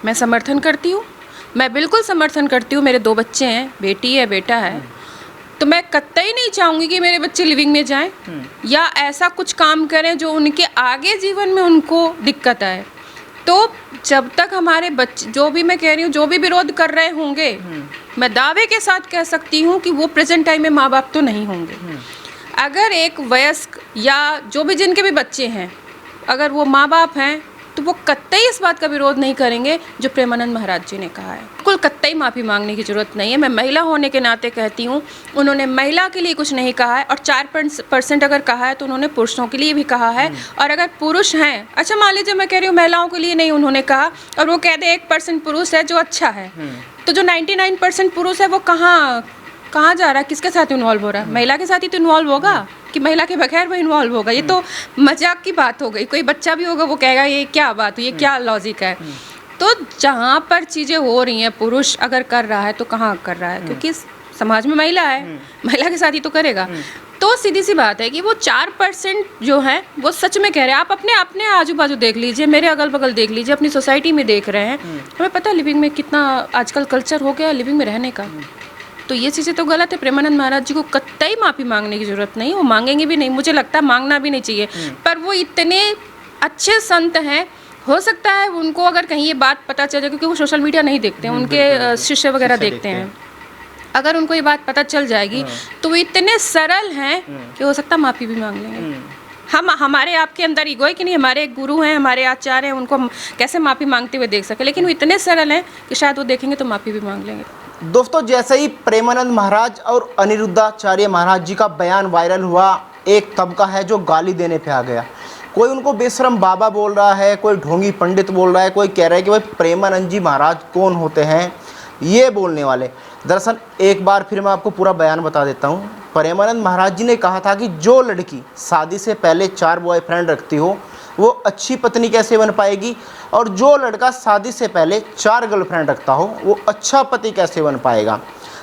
मैं समर्थन करती हूँ, मैं बिल्कुल समर्थन करती हूँ। मेरे 2 बच्चे हैं, बेटी है, बेटा है। तो मैं कतई नहीं चाहूँगी कि मेरे बच्चे लिविंग में जाएं या ऐसा कुछ काम करें जो उनके आगे जीवन में उनको दिक्कत आए। तो जब तक हमारे बच्चे, जो भी मैं कह रही हूँ, जो भी विरोध कर रहे होंगे, मैं दावे के साथ कह सकती हूँ कि वो प्रेजेंट टाइम में माँ बाप तो नहीं होंगे। अगर एक वयस्क या जो भी जिनके भी बच्चे हैं, अगर वो माँ बाप हैं, तो वो कतई इस बात का विरोध नहीं करेंगे जो प्रेमानंद महाराज जी ने कहा है। बिल्कुल कतई माफ़ी मांगने की ज़रूरत नहीं है। मैं महिला होने के नाते कहती हूँ, उन्होंने महिला के लिए कुछ नहीं कहा है, और 4% अगर कहा है तो उन्होंने पुरुषों के लिए भी कहा है। और अगर पुरुष हैं, अच्छा मान लीजिए मैं कह रही हूँ महिलाओं के लिए नहीं उन्होंने कहा, और वो कह दे 1% पुरुष है जो अच्छा है, तो जो 99% पुरुष है वो कहाँ जा रहा है, किसके साथ इन्वॉल्व हो रहा है? महिला के साथ ही तो इन्वॉल्व होगा कि महिला के बगैर वो इन्वॉल्व होगा? ये तो मजाक की बात हो गई। कोई बच्चा भी होगा वो कहेगा ये क्या बात हुई, ये क्या लॉजिक है? तो जहाँ पर चीज़ें हो रही हैं, पुरुष अगर कर रहा है तो कहाँ कर रहा है? क्योंकि समाज में महिला है, महिला के साथ ही तो करेगा। तो सीधी सी बात है कि वो 4% जो है वो सच में कह रहे हैं। आप अपने आजू बाजू देख लीजिए, मेरे अगल बगल देख लीजिए, अपनी सोसाइटी में देख रहे हैं। हमें पता है लिविंग में कितना आजकल कल्चर हो गया लिविंग में रहने का। तो ये चीज़ें तो गलत है। प्रेमानंद महाराज जी को कतई माफ़ी मांगने की ज़रूरत नहीं, वो मांगेंगे भी नहीं, मुझे लगता है मांगना भी नहीं चाहिए। पर वो इतने अच्छे संत हैं, हो सकता है उनको अगर कहीं ये बात पता चल जाए, क्योंकि वो सोशल मीडिया नहीं देखते हैं, उनके शिष्य वगैरह देखते हैं। अगर उनको ये बात पता चल जाएगी तो वो इतने सरल हैं कि हो सकता है माफ़ी भी मांग लेंगे। हमारे आपके अंदर ईगो है कि नहीं, हमारे एक गुरु हैं, हमारे आचार्य हैं, उनको हम कैसे माफ़ी मांगते हुए देख सके, लेकिन वो इतने सरल हैं कि शायद वो देखेंगे तो माफ़ी भी मांग लेंगे। दोस्तों, जैसे ही प्रेमानंद महाराज और अनिरुद्धाचार्य महाराज जी का बयान वायरल हुआ, एक तबका है जो गाली देने पे आ गया। कोई उनको बेशरम बाबा बोल रहा है, कोई ढोंगी पंडित बोल रहा है, कोई कह रहा है कि भाई प्रेमानंद जी महाराज कौन होते हैं ये बोलने वाले। दरअसल एक बार फिर मैं आपको पूरा बयान बता देता हूँ। प्रेमानंद महाराज जी ने कहा था कि जो लड़की शादी से पहले 4 बॉयफ्रेंड रखती हो वो अच्छी पत्नी कैसे बन पाएगी, और जो लड़का शादी से पहले 4 गर्लफ्रेंड रखता हो वो अच्छा पति कैसे बन पाएगा।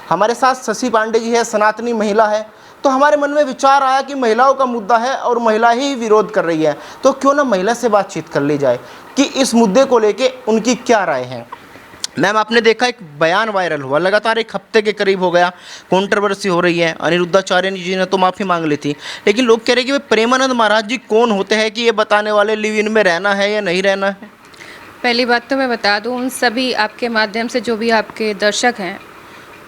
हमारे साथ शशि पांडे जी है, सनातनी महिला है। तो हमारे मन में विचार आया कि महिलाओं का मुद्दा है और महिला ही विरोध कर रही है, तो क्यों ना महिला से बातचीत कर ली जाए कि इस मुद्दे को लेके उनकी क्या राय है। मैम, आपने देखा एक बयान वायरल हुआ, लगातार 1 हफ्ते के करीब हो गया, कंट्रोवर्सी हो रही है। अनिरुद्धाचार्य जी ने तो माफ़ी मांग ली थी, लेकिन लोग कह रहे हैं कि वे प्रेमानंद महाराज जी कौन होते हैं कि ये बताने वाले लिव इन में रहना है या नहीं रहना है। पहली बात तो मैं बता दूं उन सभी आपके माध्यम से जो भी आपके दर्शक हैं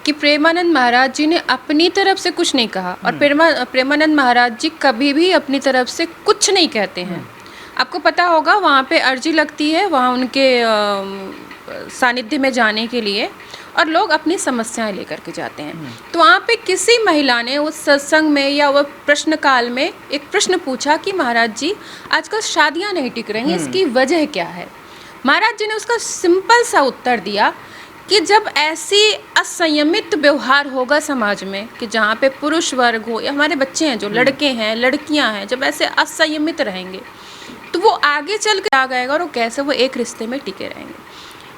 कि प्रेमानंद महाराज जी ने अपनी तरफ से कुछ नहीं कहा, और प्रेमानंद महाराज जी कभी भी अपनी तरफ से कुछ नहीं कहते हैं। आपको पता होगा वहाँ पे अर्जी लगती है, वहाँ उनके सानिध्य में जाने के लिए, और लोग अपनी समस्याएं लेकर के जाते हैं। तो वहाँ पे किसी महिला ने उस सत्संग में या वह प्रश्न काल में एक प्रश्न पूछा कि महाराज जी आजकल शादियाँ नहीं टिक रही हैं, इसकी वजह क्या है? महाराज जी ने उसका सिंपल सा उत्तर दिया कि जब ऐसी असंयमित व्यवहार होगा समाज में, कि जहाँ पे पुरुष वर्ग हो या हमारे बच्चे हैं जो लड़के हैं लड़कियाँ हैं, जब ऐसे असंयमित रहेंगे तो वो आगे चल कर आ गएगा, और वो कैसे वो एक रिश्ते में टिके रहेंगे।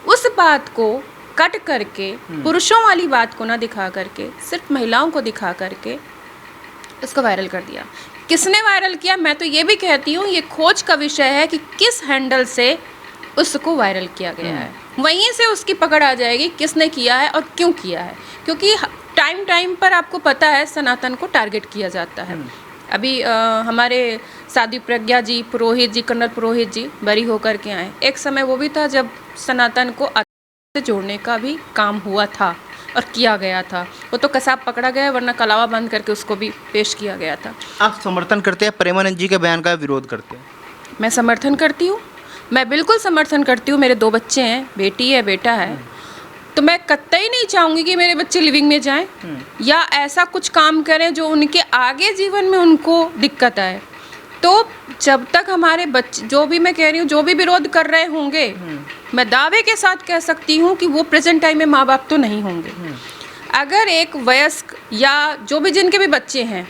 उस बात को कट करके, पुरुषों वाली बात को ना दिखा करके सिर्फ महिलाओं को दिखा करके उसको वायरल कर दिया। किसने वायरल किया? मैं तो ये भी कहती हूँ ये खोज का विषय है कि किस हैंडल से उसको वायरल किया गया है, वहीं से उसकी पकड़ आ जाएगी किसने किया है और क्यों किया है। क्योंकि टाइम पर आपको पता है सनातन को टारगेट किया जाता है। अभी हमारे साध्वी प्रज्ञा जी, पुरोहित जी, कर्नल पुरोहित जी बरी होकर के आए। एक समय वो भी था जब सनातन को से जोड़ने का भी काम हुआ था और किया गया था। वो तो कसाब पकड़ा गया, वरना कलावा बंद करके उसको भी पेश किया गया था। आप समर्थन करते हैं प्रेमानंद जी के बयान का, विरोध करते हैं? मैं समर्थन करती हूँ, मैं बिल्कुल समर्थन करती हूँ। मेरे 2 बच्चे हैं, बेटी है, बेटा है। तो मैं कतई नहीं चाहूँगी कि मेरे बच्चे लिविंग में जाएं या ऐसा कुछ काम करें जो उनके आगे जीवन में उनको दिक्कत आए। तो जब तक हमारे बच्चे, जो भी मैं कह रही हूँ, जो भी विरोध कर रहे होंगे, मैं दावे के साथ कह सकती हूँ कि वो प्रेजेंट टाइम में माँ बाप तो नहीं होंगे। अगर एक वयस्क या जो भी जिनके भी बच्चे हैं,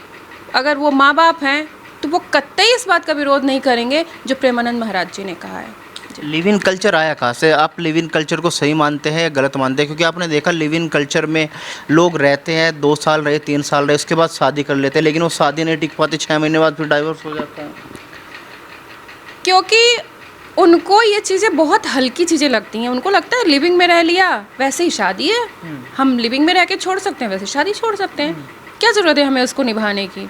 अगर वो माँ बाप हैं, तो वो कतई इस बात का विरोध नहीं करेंगे जो प्रेमानंद महाराज जी ने कहा है। लिव इन कल्चर आया कहाँ से? आप लिव इन कल्चर को सही मानते हैं या गलत मानते हैं? क्योंकि आपने देखा लिव इन कल्चर में लोग रहते हैं, 2 साल रहे, 3 साल रहे, उसके बाद शादी कर लेते हैं, लेकिन वो शादी नहीं टिक पाती, 6 महीने बाद फिर डाइवोर्स हो जाता है। क्योंकि उनको ये चीज़ें बहुत हल्की चीज़ें लगती हैं। उनको लगता है लिविंग में रह लिया वैसे ही शादी है, हम लिविंग में रह के छोड़ सकते हैं वैसे शादी छोड़ सकते हैं, क्या ज़रूरत है हमें उसको निभाने की।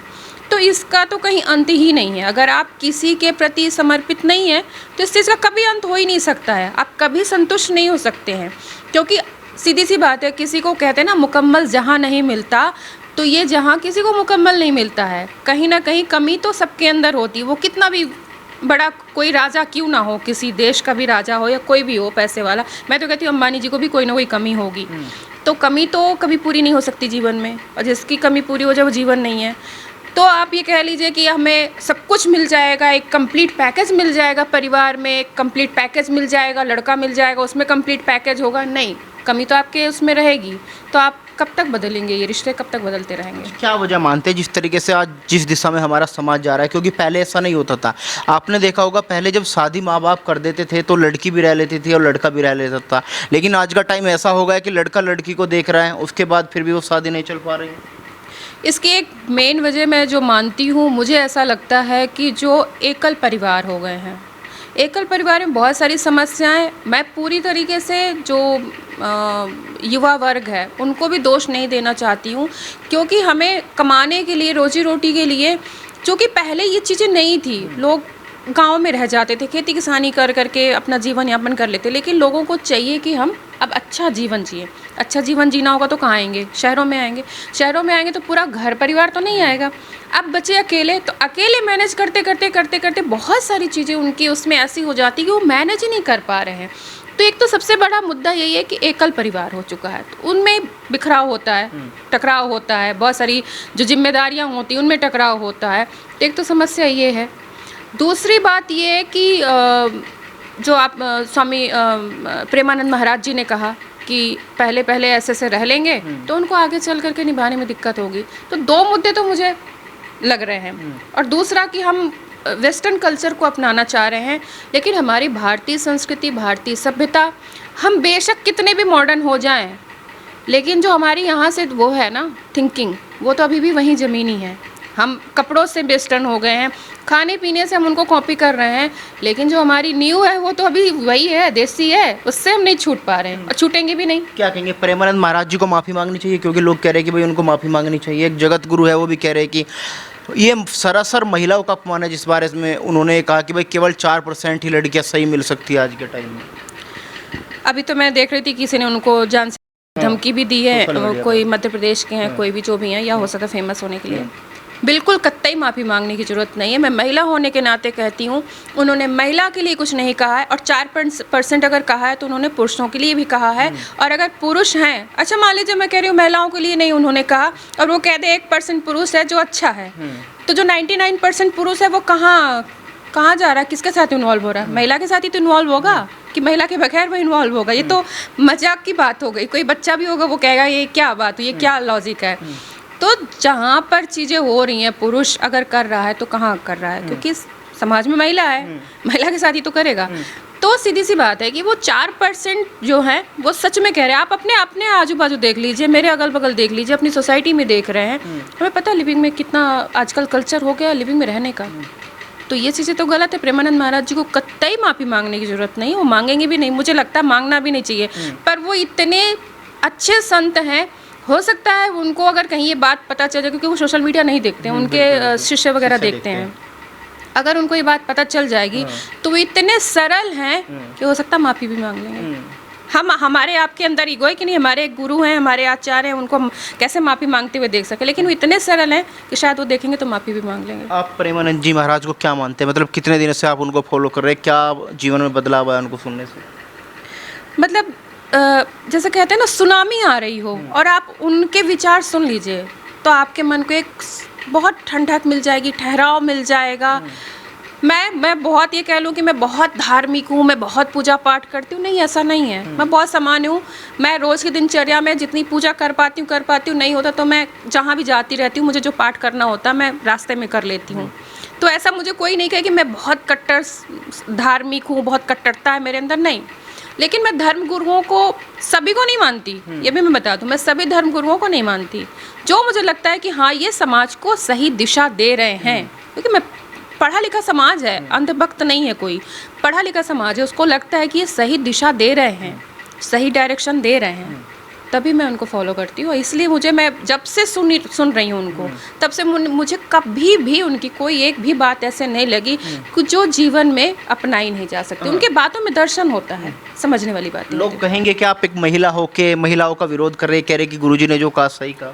तो इसका तो कहीं अंत ही नहीं है। अगर आप किसी के प्रति समर्पित नहीं है तो इस चीज़ का कभी अंत हो ही नहीं सकता है। आप कभी संतुष्ट नहीं हो सकते हैं, क्योंकि सीधी सी बात है, किसी को कहते हैं ना मुकम्मल जहाँ नहीं मिलता, तो ये जहाँ किसी को मुकम्मल नहीं मिलता है। कहीं ना कहीं कमी तो सबके अंदर होती है, वो कितना भी बड़ा कोई राजा क्यों ना हो, किसी देश का भी राजा हो या कोई भी हो पैसे वाला। मैं तो कहती हूँ अंबानी जी को भी कोई ना कोई कमी होगी। तो कमी तो कभी पूरी नहीं हो सकती जीवन में, और जिसकी कमी पूरी हो जाए वो जीवन नहीं है। तो आप ये कह लीजिए कि हमें सब कुछ मिल जाएगा, एक कंप्लीट पैकेज मिल जाएगा, परिवार में एक कंप्लीट पैकेज मिल जाएगा, लड़का मिल जाएगा उसमें कंप्लीट पैकेज होगा, नहीं, कमी तो आपके उसमें रहेगी। तो आप कब तक बदलेंगे, ये रिश्ते कब तक बदलते रहेंगे? क्या वजह मानते हैं जिस तरीके से आज जिस दिशा में हमारा समाज जा रहा है? क्योंकि पहले ऐसा नहीं होता था। आपने देखा होगा पहले जब शादी माँ बाप कर देते थे तो लड़की भी रह लेती थी और लड़का भी रह लेता था, लेकिन आज का टाइम ऐसा हो गया कि लड़का लड़की को देख रहा है, उसके बाद फिर भी वो शादी नहीं चल पा रही है। इसकी एक मेन वजह मैं जो मानती हूँ, मुझे ऐसा लगता है कि जो एकल परिवार हो गए हैं, एकल परिवार में बहुत सारी समस्याएं, मैं पूरी तरीके से जो युवा वर्ग है उनको भी दोष नहीं देना चाहती हूँ, क्योंकि हमें कमाने के लिए, रोजी रोटी के लिए, क्योंकि पहले ये चीज़ें नहीं थी, लोग गांव में रह जाते थे, खेती किसानी कर करके अपना जीवन यापन कर लेते, लेकिन लोगों को चाहिए कि हम अब अच्छा जीवन जिए। अच्छा जीवन जीना होगा तो कहाँ आएंगे? शहरों में आएंगे। शहरों में आएंगे तो पूरा घर परिवार तो नहीं आएगा। अब बच्चे अकेले, तो अकेले मैनेज करते करते करते करते बहुत सारी चीज़ें उनकी उसमें ऐसी हो जाती है कि वो मैनेज ही नहीं कर पा रहे हैं। तो एक तो सबसे बड़ा मुद्दा यही है कि एकल परिवार हो चुका है, तो उनमें बिखराव होता है, टकराव होता है, बहुत सारी जो जिम्मेदारियाँ होती हैं उनमें टकराव होता है। एक तो समस्या ये है। दूसरी बात ये है कि जो आप स्वामी प्रेमानंद महाराज जी ने कहा कि पहले पहले ऐसे से रह लेंगे तो उनको आगे चल करके निभाने में दिक्कत होगी। तो दो मुद्दे तो मुझे लग रहे हैं। और दूसरा कि हम वेस्टर्न कल्चर को अपनाना चाह रहे हैं, लेकिन हमारी भारतीय संस्कृति, भारतीय सभ्यता, हम बेशक कितने भी मॉडर्न हो जाएं, लेकिन जो हमारी यहाँ से वो है ना थिंकिंग, वो तो अभी भी वहीं ज़मीनी है। हम कपड़ों से वेस्टर्न हो गए हैं, खाने पीने से हम उनको कॉपी कर रहे हैं, लेकिन जो हमारी न्यू है वो तो अभी वही है, देसी है, उससे हम नहीं छूट पा रहे हैं और छूटेंगे भी नहीं। क्या कहेंगे, प्रेमानंद महाराज जी को माफ़ी मांगनी चाहिए? क्योंकि लोग कह रहे हैं कि भाई उनको माफ़ी मांगनी चाहिए। एक जगत गुरु है वो भी कह रहे हैं कि ये सरासर महिलाओं का अपमान है, जिस बारे में उन्होंने कहा कि भाई केवल 4% ही लड़कियां सही मिल सकती है आज के टाइम में। अभी तो मैं देख रही थी किसी ने उनको जान से धमकी भी दी है, कोई मध्य प्रदेश के हैं, कोई भी जो भी हैं, या हो सकता है फेमस होने के लिए। बिल्कुल कतई माफ़ी मांगने की ज़रूरत नहीं है। मैं महिला होने के नाते कहती हूँ, उन्होंने महिला के लिए कुछ नहीं कहा है, और 4% अगर कहा है तो उन्होंने पुरुषों के लिए भी कहा है। और अगर पुरुष हैं, अच्छा मान लीजिए मैं कह रही हूँ महिलाओं के लिए नहीं उन्होंने कहा, और वो कह दे 1% पुरुष है जो अच्छा है, तो जो 99% पुरुष है वो कहाँ जा रहा है, किसके साथ इन्वॉल्व हो रहा है? महिला के साथ ही तो इन्वॉल्व होगा, कि महिला के बगैर वो इन्वॉल्व होगा? ये तो मजाक की बात हो गई। कोई बच्चा भी होगा वो कहेगा ये क्या बात हुई, ये क्या लॉजिक है? तो जहाँ पर चीज़ें हो रही हैं, पुरुष अगर कर रहा है तो कहाँ कर रहा है? क्योंकि समाज में महिला है, महिला के साथ ही तो करेगा। तो सीधी सी बात है कि वो 4% जो है वो सच में कह रहे हैं। आप अपने आजू बाजू देख लीजिए, मेरे अगल बगल देख लीजिए, अपनी सोसाइटी में देख रहे हैं, हमें पता है लिविंग में कितना आजकल कल्चर हो गया लिविंग में रहने का। तो ये चीज़ें तो गलत है। प्रेमानंद महाराज जी को कतई माफ़ी मांगने की ज़रूरत नहीं, वो मांगेंगे भी नहीं, मुझे लगता है मांगना भी नहीं चाहिए। पर वो इतने अच्छे संत हैं, हो सकता है उनको अगर कहीं ये बात पता चल जाए, क्योंकि वो सोशल मीडिया नहीं देखते हैं, उनके शिष्य वगैरह देखते हैं, अगर उनको ये बात पता चल जाएगी तो वो इतने सरल हैं कि हो सकता है माफ़ी भी मांग लेंगे। हमारे आपके अंदर ईगो है कि नहीं, हमारे एक गुरु हैं, हमारे आचार्य हैं, उनको हम कैसे माफ़ी मांगते हुए देख सके, लेकिन वो इतने सरल हैं कि शायद वो देखेंगे तो माफ़ी भी मांग लेंगे। आप प्रेमानंद जी महाराज को क्या मानते हैं? मतलब कितने दिन से आप उनको फॉलो कर रहे हैं? क्या जीवन में बदलाव आया उनको सुनने से? मतलब जैसे कहते हैं ना, सुनामी आ रही हो और आप उनके विचार सुन लीजिए तो आपके मन को एक बहुत ठंडक मिल जाएगी, ठहराव मिल जाएगा। मैं बहुत ये कह लूँ कि मैं बहुत धार्मिक हूँ, मैं बहुत पूजा पाठ करती हूँ, नहीं, ऐसा नहीं है। मैं बहुत सामान्य हूँ। मैं रोज़ की दिनचर्या में जितनी पूजा कर पाती हूँ, नहीं होता तो मैं जहाँ भी जाती रहती हूँ, मुझे जो पाठ करना होता है मैं रास्ते में कर लेती हूँ। तो ऐसा मुझे कोई नहीं कहे कि मैं बहुत कट्टर धार्मिक हूँ, बहुत कट्टरता है मेरे अंदर, नहीं। लेकिन मैं धर्म गुरुओं को सभी को नहीं मानती, ये भी मैं बता दूं, मैं सभी धर्म गुरुओं को नहीं मानती। जो मुझे लगता है कि हाँ ये समाज को सही दिशा दे रहे हैं, क्योंकि मैं पढ़ा लिखा समाज है, अंधभक्त नहीं है कोई, पढ़ा लिखा समाज है, उसको लगता है कि ये सही दिशा दे रहे हैं, सही डायरेक्शन दे रहे हैं, तभी मैं उनको फॉलो करती हूँ। इसलिए मैं जब से सुन रही हूँ उनको, तब से मुझे कभी भी उनकी कोई एक भी बात ऐसे नहीं लगी कि जो जीवन में अपनाई नहीं जा सकती। उनके बातों में दर्शन होता है, समझने वाली बात। लोग कहेंगे कि आप एक महिला हो के महिलाओं का विरोध कर रहे, कह रहे कि गुरुजी ने जो कहा सही कहा।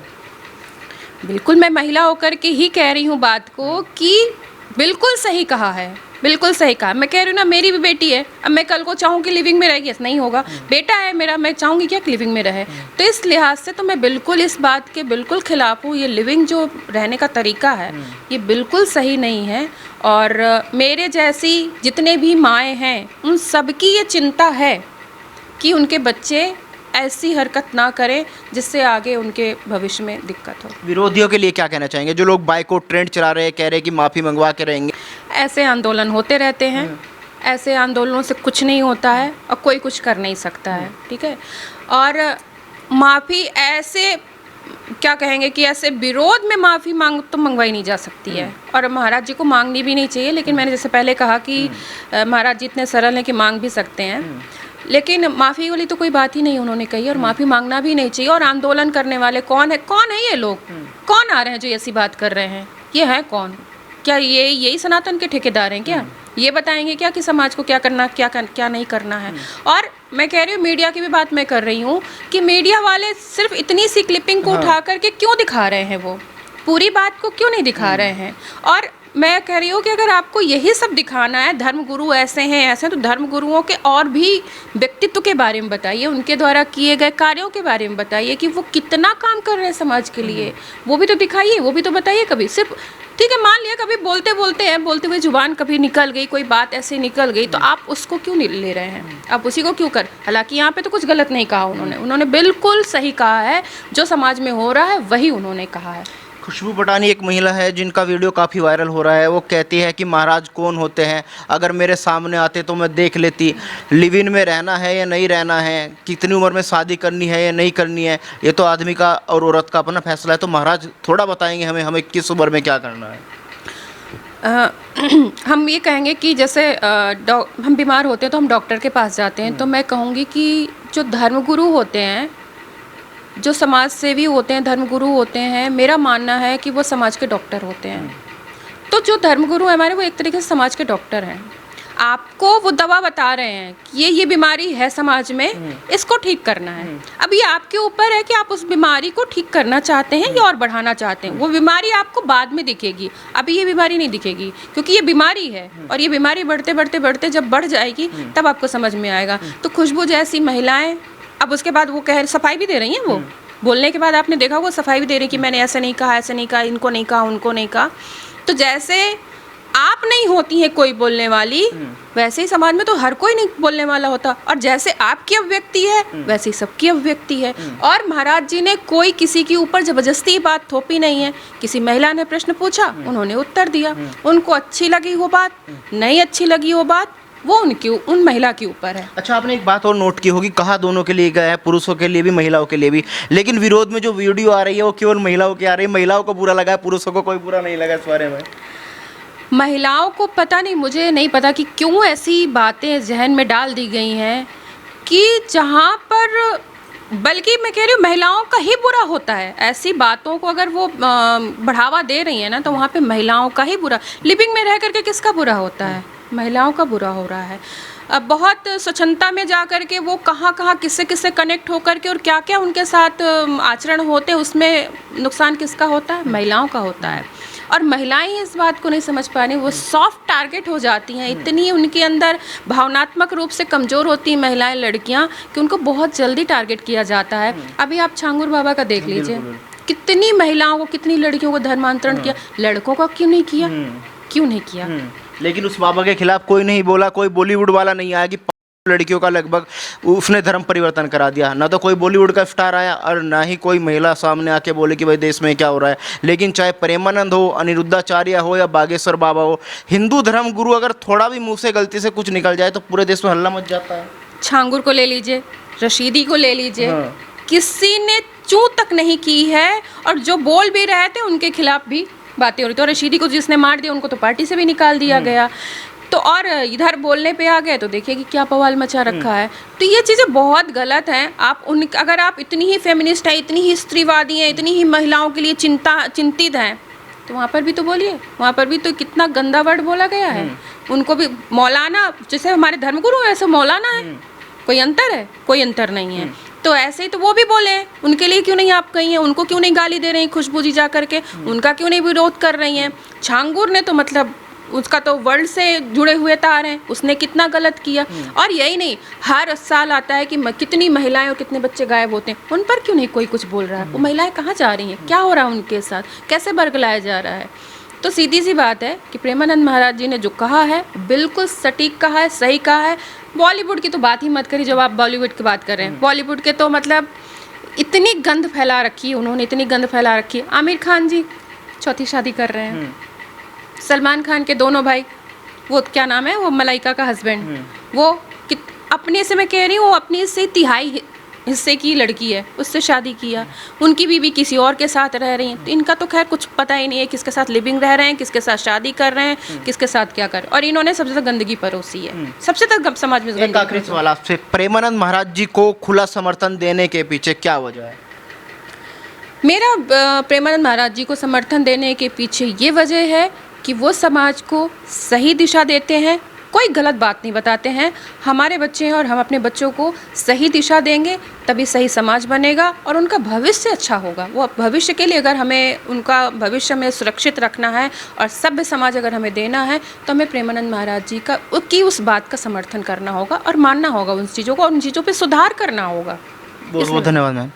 बिल्कुल, मैं महिला होकर के ही कह रही हूँ बात को कि बिल्कुल सही कहा है, बिल्कुल सही कहा। मैं कह रही हूँ ना, मेरी भी बेटी है, अब मैं कल को चाहूँ कि लिविंग में रहेगी, नहीं होगा। बेटा है मेरा, मैं चाहूँगी क्या कि लिविंग में रहे। तो इस लिहाज से तो मैं बिल्कुल इस बात के बिल्कुल खिलाफ हूँ। ये लिविंग जो रहने का तरीका है ये बिल्कुल सही नहीं है। और मेरे जैसी जितने भी माएँ हैं उन सबकी ये चिंता है कि उनके बच्चे ऐसी हरकत ना करें जिससे आगे उनके भविष्य में दिक्कत हो। विरोधियों के लिए क्या कहना चाहेंगे, जो लोग बाइकआउट ट्रेंड चला रहे हैं, कह रहे हैं कि माफ़ी मंगवा के रहेंगे? ऐसे आंदोलन होते रहते हैं, ऐसे आंदोलनों से कुछ नहीं होता है और कोई कुछ कर नहीं सकता है, ठीक है। और माफ़ी ऐसे क्या कहेंगे कि ऐसे विरोध में माफ़ी मांग तो मंगवाई नहीं जा सकती है, और महाराज जी को मांगनी भी नहीं चाहिए। लेकिन मैंने जैसे पहले कहा कि महाराज जी इतने सरल हैं कि मांग भी सकते हैं, लेकिन माफ़ी वाली तो कोई बात ही नहीं उन्होंने कही, और माफ़ी मांगना भी नहीं चाहिए। और आंदोलन करने वाले कौन है ये लोग, कौन आ रहे हैं जो ऐसी बात कर रहे हैं? ये है कौन? क्या यही सनातन के ठेकेदार हैं क्या? ये बताएंगे क्या कि समाज को क्या करना, क्या नहीं करना है? और मैं कह रही हूँ, मीडिया की भी बात मैं कर रही हूँ कि मीडिया वाले सिर्फ इतनी सी क्लिपिंग को उठा करके क्यों दिखा रहे हैं, वो पूरी बात को क्यों नहीं दिखा रहे हैं? और मैं कह रही हूँ कि अगर आपको यही सब दिखाना है, धर्मगुरु ऐसे हैं तो धर्मगुरुओं के और भी व्यक्तित्व के बारे में बताइए, उनके द्वारा किए गए कार्यों के बारे में बताइए कि वो कितना काम कर रहे हैं समाज के लिए, वो भी तो दिखाइए, वो भी तो बताइए। कभी सिर्फ ठीक है, मान लिया कभी बोलते हुए जुबान कभी निकल गई, कोई बात ऐसे निकल गई, तो आप उसको क्यों नहीं ले रहे हैं? आप उसी को क्यों कर? हालांकि यहाँ पे तो कुछ गलत नहीं कहा उन्होंने बिल्कुल सही कहा है, जो समाज में हो रहा है वही उन्होंने कहा है। खुशबू पटानी एक महिला है जिनका वीडियो काफ़ी वायरल हो रहा है। वो कहती है कि महाराज कौन होते हैं, अगर मेरे सामने आते तो मैं देख लेती, लिव इन में रहना है या नहीं रहना है, कितनी उम्र में शादी करनी है या नहीं करनी है, ये तो आदमी का और औरत का अपना फैसला है। तो महाराज थोड़ा बताएंगे हमें किस उम्र में क्या करना है? हम ये कहेंगे कि जैसे हम बीमार होते हैं तो हम डॉक्टर के पास जाते हैं, तो मैं कहूँगी कि जो धर्मगुरु होते हैं, जो समाज सेवी होते हैं, धर्मगुरु होते हैं, मेरा मानना है कि वो समाज के डॉक्टर होते हैं। तो जो धर्मगुरु हैं हमारे, वो एक तरीके से समाज के डॉक्टर हैं। आपको वो दवा बता रहे हैं कि ये बीमारी है समाज में, इसको ठीक करना है। अब ये आपके ऊपर है कि आप उस बीमारी को ठीक करना चाहते हैं या और बढ़ाना चाहते हैं। वो बीमारी आपको बाद में दिखेगी, अभी ये बीमारी नहीं दिखेगी, क्योंकि ये बीमारी है, और ये बीमारी बढ़ते जब बढ़ जाएगी तब आपको समझ में आएगा। तो खुशबू जैसी महिलाएं, अब उसके बाद वो सफाई भी दे रही हैं, वो बोलने के बाद आपने देखा वो सफाई भी दे रही कि मैंने ऐसे नहीं कहा, इनको नहीं कहा, उनको नहीं कहा। तो जैसे आप नहीं होती है कोई बोलने वाली, वैसे ही समाज में तो हर कोई नहीं बोलने वाला होता, और जैसे आपकी अभिव्यक्ति है वैसे ही सबकी अभिव्यक्ति है। और महाराज जी ने कोई किसी के ऊपर जबरदस्ती बात थोपी नहीं है। किसी महिला ने प्रश्न पूछा, उन्होंने उत्तर दिया, उनको अच्छी लगी वो बात, नहीं अच्छी लगी वो बात, वो उन महिला के ऊपर है। अच्छा, आपने एक बात और नोट की होगी, कहा दोनों के लिए गया है, पुरुषों के लिए भी महिलाओं के लिए भी, लेकिन विरोध में जो वीडियो आ रही है वो केवल महिलाओं की आ रही है। महिलाओं को बुरा लगा है, पुरुषों को कोई बुरा नहीं लगा इस बारे में? महिलाओं को पता नहीं, मुझे नहीं पता कि क्यों ऐसी बातें जहन में डाल दी गई हैं कि जहाँ पर, बल्कि मैं कह रही हूँ महिलाओं का ही बुरा होता है। ऐसी बातों को अगर वो बढ़ावा दे रही है ना, तो वहाँ पे महिलाओं का ही बुरा। लिविंग में रह करके किसका बुरा होता है? महिलाओं का बुरा हो रहा है। अब बहुत स्वच्छंदता में जा कर के वो कहाँ किससे कनेक्ट होकर के और क्या क्या उनके साथ आचरण होते हैं, उसमें नुकसान किसका होता है? महिलाओं का होता है। और महिलाएं इस बात को नहीं समझ पा रही, वो सॉफ्ट टारगेट हो जाती हैं, इतनी उनके अंदर भावनात्मक रूप से कमज़ोर होती हैं महिलाएं, लड़कियां, कि उनको बहुत जल्दी टारगेट किया जाता है। अभी आप छांगुर बाबा का देख लीजिए, कितनी महिलाओं को, कितनी लड़कियों को धर्मांतरण किया, लड़कों का क्यों नहीं किया? क्यों नहीं किया? लेकिन उस बाबा के खिलाफ कोई नहीं बोला, कोई बॉलीवुड वाला नहीं आया कि लड़कियों का लगभग उसने धर्म परिवर्तन करा दिया। ना तो कोई बॉलीवुड का स्टार आया और ना ही कोई महिला सामने आके बोले कि भाई देश में क्या हो रहा है। लेकिन चाहे प्रेमानंद हो, अनिरुद्धाचार्य हो या बागेश्वर बाबा हो, हिंदू धर्म गुरु अगर थोड़ा भी मुंह से गलती से कुछ निकल जाए तो पूरे देश में हल्ला मच जाता है। छांगुर को ले लीजिए, रशीदी को ले लीजिए, किसी ने चू तक नहीं की है, और जो बोल भी रहे थे उनके खिलाफ भी बातें हो रही थी। और रशीदी को जिसने मार दिया उनको तो पार्टी से भी निकाल दिया गया। तो और इधर बोलने पे आ गए तो देखिए कि क्या बवाल मचा रखा है। तो ये चीज़ें बहुत गलत हैं। आप उन अगर आप इतनी ही फेमिनिस्ट हैं, इतनी ही स्त्रीवादी हैं, इतनी ही महिलाओं के लिए चिंतित हैं, तो वहाँ पर भी तो बोलिए। वहाँ पर भी तो कितना गंदा वर्ड बोला गया है। उनको भी मौलाना, जैसे हमारे धर्मगुरु है, ऐसे मौलाना है। कोई अंतर है? कोई अंतर नहीं है। तो ऐसे ही तो वो भी बोले, उनके लिए क्यों नहीं आप कही हैं? उनको क्यों नहीं गाली दे रही हैं खुशबू जी जा करके? उनका क्यों नहीं विरोध कर रही हैं? छांगुर ने तो मतलब उसका तो वर्ल्ड से जुड़े हुए तार हैं, उसने कितना गलत किया। और यही नहीं, हर साल आता है कि कितनी महिलाएं और कितने बच्चे गायब होते हैं, उन पर क्यों नहीं कोई कुछ बोल रहा है? वो महिलाएं कहाँ जा रही हैं? क्या हो रहा है उनके साथ? कैसे बरगलाया जा रहा है? तो सीधी सी बात है कि प्रेमानंद महाराज जी ने जो कहा है बिल्कुल सटीक कहा है, सही कहा है। बॉलीवुड की तो बात ही मत करिए, जब आप बॉलीवुड की बात कर रहे हैं। बॉलीवुड के तो मतलब इतनी गंद फैला रखी है उन्होंने, इतनी गंद फैला रखी है। आमिर खान जी चौथी शादी कर रहे हैं। सलमान खान के दोनों भाई, वो क्या नाम है, वो मलाइका का हस्बैंड, वो अपने से, मैं कह रही हूँ, अपने से तिहाई हिस्से की लड़की है, उससे शादी किया। उनकी बीवी किसी और के साथ रह रही है। तो इनका तो खैर कुछ पता ही नहीं है किसके साथ लिविंग रह रहे हैं, किसके साथ शादी कर रहे हैं, किसके साथ क्या कर रहे हैं। और इन्होंने सबसे ज़्यादा गंदगी परोसी है, सबसे ज़्यादा समाज में। एक आखिरी सवाल आपसे, प्रेमानंद महाराज जी को खुला समर्थन देने के पीछे क्या वजह है? मेरा प्रेमानंद महाराज जी को समर्थन देने के पीछे ये वजह है कि वो समाज को सही दिशा देते हैं, कोई गलत बात नहीं बताते हैं। हमारे बच्चे हैं और हम अपने बच्चों को सही दिशा देंगे तभी सही समाज बनेगा और उनका भविष्य अच्छा होगा। वो भविष्य के लिए, अगर हमें उनका भविष्य में सुरक्षित रखना है और सभ्य समाज अगर हमें देना है, तो हमें प्रेमानंद महाराज जी की उस बात का समर्थन करना होगा और मानना होगा उन चीज़ों को, और उन चीज़ों पर सुधार करना होगा। बहुत बहुत धन्यवाद मैम।